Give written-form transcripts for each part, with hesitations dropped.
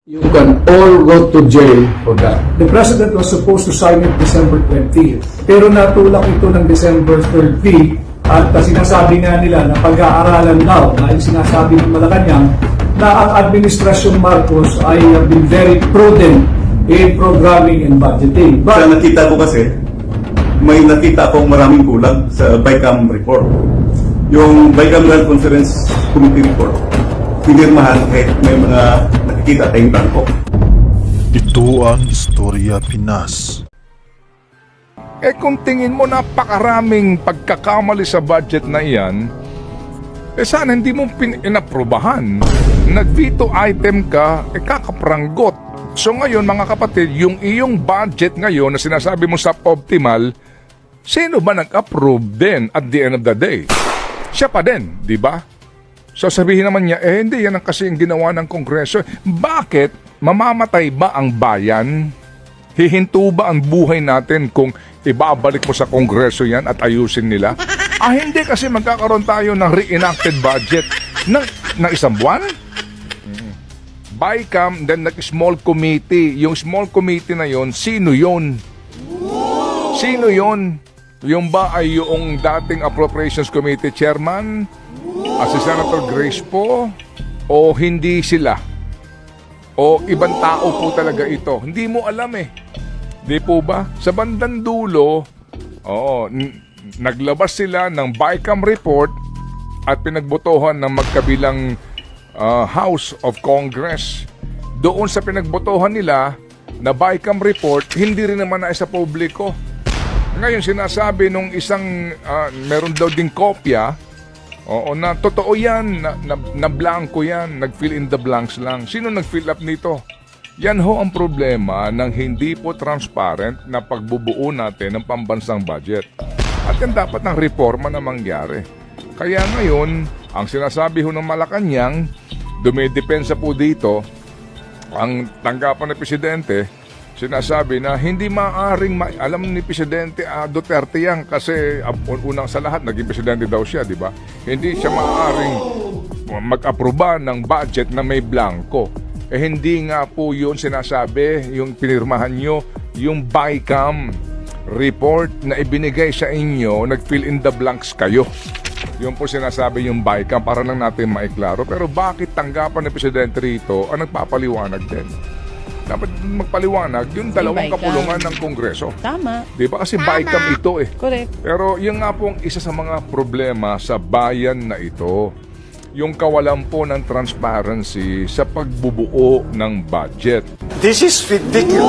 You can all go to jail for that. The President was supposed to sign it December 20. Pero natulak ito ng December 30 at sinasabi nga nila na pag-aaralan daw na yung sinasabi ng Malacanang na ang Administrasyon Marcos ay been very prudent in programming and budgeting. Sa nakita ko kasi, may nakita akong maraming kulang sa BICAM report. Yung Bicameral Conference Committee report, pinirmahan kahit may mga nakikita tayong bangko. Ito ang Istorya Pinas. Kung tingin mo napakaraming pagkakamali sa budget na iyan, sana hindi mo inaprubahan. Nag-veto item ka, kakapranggot. So ngayon mga kapatid, yung iyong budget ngayon na sinasabi mo suboptimal, sino ba nag-approve din at the end of the day? Siya pa din, di ba? So sabihin naman niya, hindi yan ang kasi yung ginawa ng Kongreso. Bakit? Mamamatay ba ang bayan? Hihinto ba ang buhay natin kung ibabalik mo sa Kongreso yan at ayusin nila? Hindi kasi magkakaroon tayo ng reenacted budget ng isang buwan. BICAM, then nag-small committee. Yung small committee na yon, sino yon? Sino yon? Yung ba ay yung dating Appropriations Committee Chairman? Si Senator Grace po? O hindi sila? O ibang tao po talaga ito? Hindi mo alam eh. Di po ba? Sa bandang dulo, naglabas sila ng BICAM report at pinagbotohan ng magkabilang House of Congress. Doon sa pinagbotohan nila na BICAM report, hindi rin naman na sa publiko. Ngayon sinasabi nung isang meron daw ding kopya, na totoo yan, na blanco yan, nag-fill in the blanks lang. Sino nag-fill up nito? Yan ho ang problema ng hindi po transparent na pagbubuo natin ng pambansang budget. At yan dapat ng reforma na mangyari. Kaya ngayon, ang sinasabi ho ng Malacanang, dumidepensa po dito, ang tanggapan ng Presidente, sinasabi na hindi maaring alam ni Presidente Duterte yan kasi unang sa lahat, naging Presidente daw siya, di ba? Hindi siya maaring mag-aproba ng budget na may blanco. Hindi nga po yun sinasabi, yung pinirmahan nyo, yung BICAM report na ibinigay sa inyo, nag-fill in the blanks kayo. Yun po sinasabi yung BICAM para lang natin maiklaro. Pero bakit tanggapan ng Presidente rito ang nagpapaliwanag din? Dapat magpaliwanag yung dalawang kapulungan ng Kongreso. Tama. Di ba? Kasi BICAM ito eh. Correct. Pero yun nga po ang isa sa mga problema sa bayan na ito. Yung kawalan po ng transparency sa pagbubuo ng budget. This is ridiculous.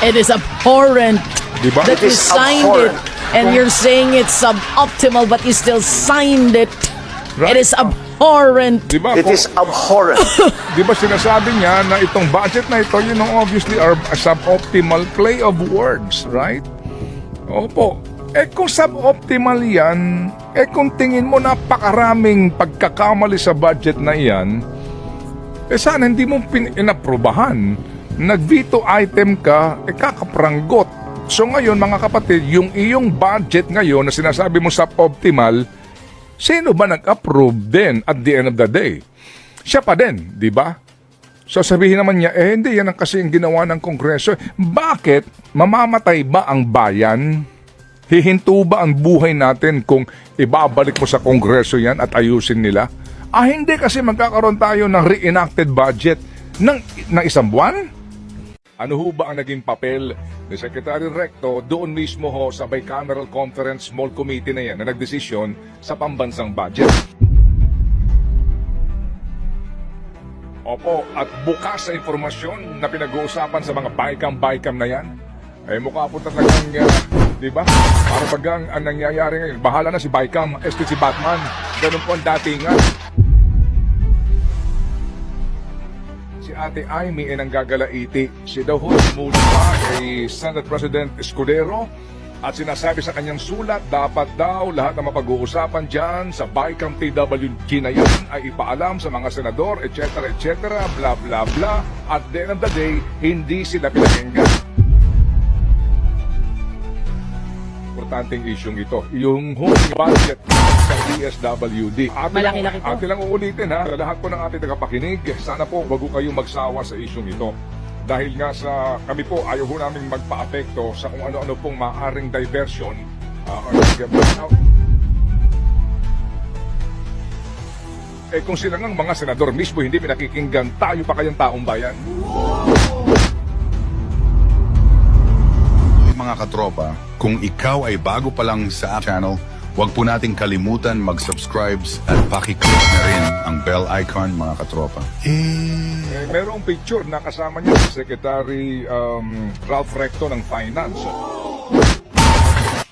It is abhorrent Diba? that you signed it. And you're saying it's suboptimal but you still signed it. Right. It is abhorrent. Diba? It is abhorrent. Di ba sinasabi niya na itong budget na ito, you know, obviously are a suboptimal play of words, right? Opo. Kung suboptimal yan, kung tingin mo napakaraming pagkakamali sa budget na yan, sana hindi mo inaprubahan. Nag-veto item ka, kakapranggot. So ngayon mga kapatid, yung iyong budget ngayon na sinasabi mo suboptimal, sino ba nag-approve din at the end of the day? Siya pa din, di ba? So sabihin naman niya, hindi yan ang kasi yung ginawa ng Kongreso. Bakit? Mamamatay ba ang bayan? Hihinto ba ang buhay natin kung ibabalik mo sa Kongreso yan at ayusin nila? Hindi kasi magkakaroon tayo ng reenacted budget ng isang buwan? Ano ho ba ang naging papel ni Secretary Recto doon mismo ho sa Bicameral Conference Small Committee na yan na nagdesisyon sa pambansang budget? Opo, at bukas sa informasyon na pinag-uusapan sa mga BICAM na yan, ay mukha po talagang, di ba? Para bagang ang nangyayari ngayon, bahala na si BICAM, si Batman, ganun po ang datingan. Si Ate Amy ay nanggagalaiti. Si daw ho mula kay Senate President Escudero at sinasabi sa kanyang sulat, dapat daw lahat na mapag-uusapan dyan sa BICAM TWG na yan ay ipaalam sa mga senador, etc. bla bla bla. At the end of the day, hindi sila pinakinggan. Importanteng isyong ito. Yung home budget sa DSWD. Malaki-laki to. Atin lang uulitin ha, sa lahat po ng ating tagapakinig, sana po wag po kayong magsawa sa isyong ito. Dahil nga sa kami po, ayaw ho namin magpa-apekto sa kung ano-ano pong maaaring diversion or brownout. Kung sila ngang mga senador mismo hindi pinakikinggan, tayo pa kayang taong bayan. Mga katropa, kung ikaw ay bago pa lang sa channel, huwag po nating kalimutan mag-subscribe at pakiclick na rin ang bell icon, mga katropa. Merong picture na kasama niya si Secretary Ralph Recto ng Finance.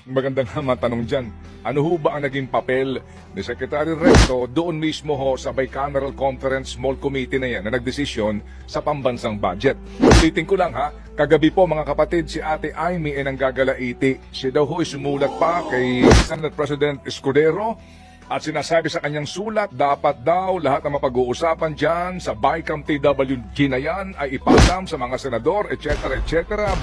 Magandang tanong dyan. Ano ho ba ang naging papel ni Secretary Recto doon mismo ho sa Bicameral Conference Small Committee na yan na nagdesisyon sa pambansang budget? Ulitin ko lang ha, kagabi po mga kapatid, si Ate Amy ay nanggagalaiti. Siya daw ho ay sumulat pa kay Senate President Escudero at sinasabi sa kanyang sulat, dapat daw lahat na mapag-uusapan dyan sa BICAM TWG na yan ay ipaalam sa mga senador, etc.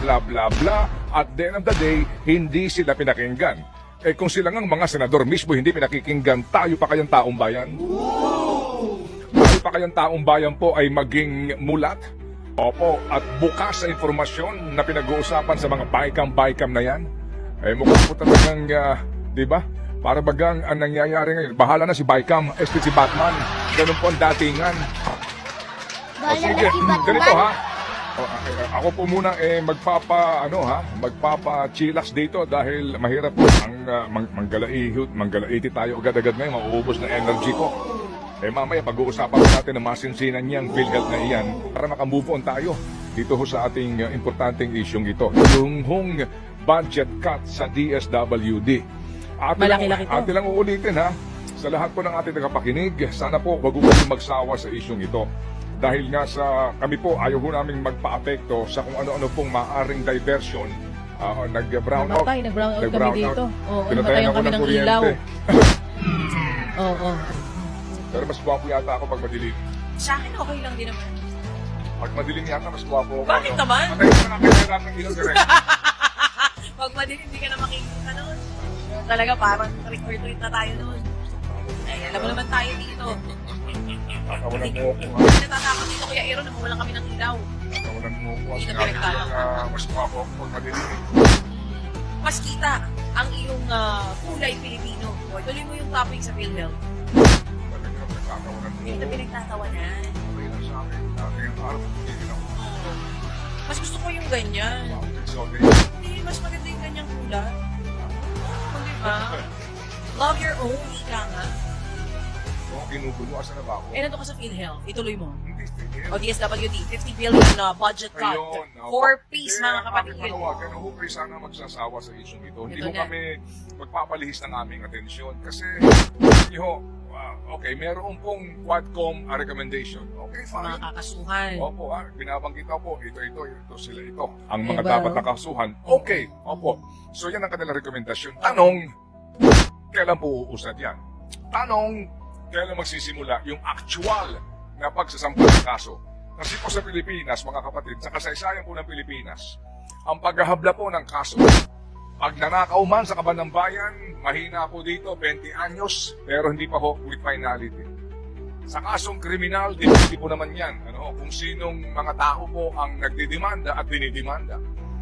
bla bla bla. At the end of the day, hindi sila pinakinggan. Kung sila ngang mga senador mismo hindi pinakikinggan, tayo pa kayang taong bayan? Tayo pa kayang taong bayan po ay maging mulat? Opo, at bukas sa informasyon na pinag-uusapan sa mga BICAM na yan? Mukha po talagang, di ba? Para bagang ang nangyayari ngayon, bahala na si BICAM, si Batman, ganun po ang datingan. Sige, ganito ha. Ako po muna magpapa-chillax dito dahil mahirap po ang manggalaiti tayo agad-agad ngayon, mauubos na energy ko. Mamaya pag-uusapan natin na masinsinan niyang PhilHealth na iyan para makamove on tayo dito ho sa ating importanteng isyong ito. Yung hong budget cut sa DSWD. Malaki-laki to. Atin lang uulitin ha, sa lahat po ng ating tagapakinig, sana po wag po kayong magsawa sa isyong ito. Dahil nga sa kami po, ayaw ho namin magpa-apekto sa kung ano-ano pong maaaring diversion. Nag-brownout. Nag-brownout kami dito. Oo, Pinatayan namatayan ako kami ng ng kuryente. ilaw. Oo. Pero mas guwapo yata ako pag madilim. Sa akin, okay lang din naman. Pag madilim yata, mas guwapo ako. Bakit naman? Patay ko na kaya natin ilaw direct. Pag madilim, hindi ka na makikita nun. Talaga, parang trick-or-treat na tayo nun. Ay, alam mo naman tayo dito. Kakawalan mo ako ha. Hindi natatakot dito, Kuya Aaron, na mawalan kami ng ilaw. Kakawalan mo ako. Hindi na Sinabi ko pinagtalo. na mas guwapo ako pag madilim. Mas kita ang iyong kulay Pilipino. O, tuloy mo yung topic sa PhilHealth. Talaga, nagkakawalan mo Hindi ako. na pinagtatawanan. Okay lang sa akin. Dati yung araw, hindi na ako. Mas gusto ko yung ganyan. Exotic. Hindi, mas maganda yung ganyang kulay. O, diba? Love your own, ika nga. Ginugulo, asa na ba ako? Eh, nandun ka sa PhilHealth. Ituloy mo. Hindi, hindi. O DSWD, 50 billion budget cut. Ayun, For peace, mga kapatid. Panawagan ho kayo sana magsasawa sa isyong ito. Hindi Ito ho na. kami magpapalihis ng aming atensyon. Kasi, okay, meron pong Quadcom recommendation. Okay, Mga fine. kakasuhan. Opo, binabanggit ko po, ito, sila ito. Ang mga Diba? dapat nakasuhan. Okay, opo. So yan ang kanilang rekomendasyon. Tanong, kailan po uusad yan? Tanong, kailan magsisimula yung actual na pagsasampa ng kaso? Kasi po sa Pilipinas, mga kapatid, sa kasaysayan po ng Pilipinas, ang paghahabla po ng kaso, pag nanakaw man sa kaban ng bayan, mahina po dito, 20 anyos, pero hindi pa ho with finality. Sa kasong kriminal, depende po naman yan. Kung sinong mga tao po ang nagdidemanda at dinidemanda.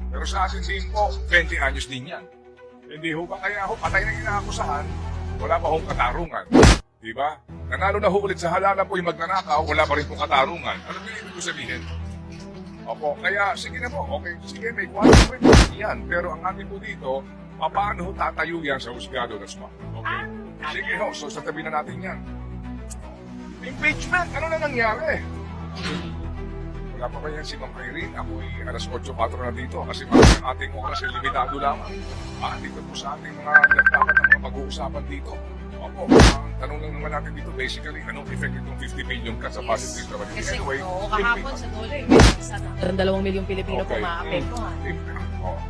Pero sa atin din po, 20 anyos din yan. Hindi ho ba kaya ho, patay na inaakusahan, wala pa hong katarungan. Diba? Nanalo na ho ulit sa halalan po yung magnanakaw, wala pa rin pong katarungan. Ano ba ibig ko sabihin? Opo, kaya sige na po, okay, sige, may quantum report yan. Pero ang atin po dito, paano ho tatayo yan sa husgado na sma? Okay? Sige ho, so sa tabi na natin yan. Impeachment, ano na nangyari? Wala pa ba yan si Ma'am Irene? Ako ay alas 8:04 na dito kasi parang ang ating oras ay limitado lamang. Dito po sa ating mga dapat ng mga pag-uusapan dito. Opo, ang tanong lang naman natin dito, basically, anong effect itong 50 billion cut sa positive travel? Kasi Anyway, kahapon sa dollar, sa Meron 2 milyong Pilipino po maapektuhan.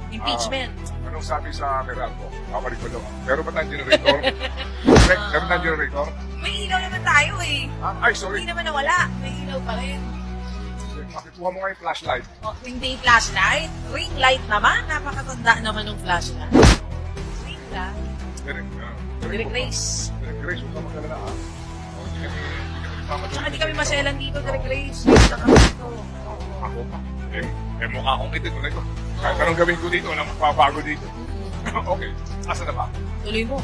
impeachment. Anong sabi sa Meralco? Babalik ko daw. Meron ba tayong generator? Meron tayong generator? May ilaw naman tayo eh. Ay, sorry. Hindi naman nawala. May ilaw pa rin. Pakikuha mo nga yung flashlight. Hindi flashlight. Ring light naman. Napakatanda naman ng flashlight. Ring light. Direk Grace. Direk Grace, huwag ka magkalala ha. Hindi kami Tsaka di kami maselan dito, Direk Grace. Tsaka dito. Ako pa. Mukha akong itin ko. Kahit anong gawin ko dito, walang magpapago dito. Okay, asa na ba? Tuloy mo.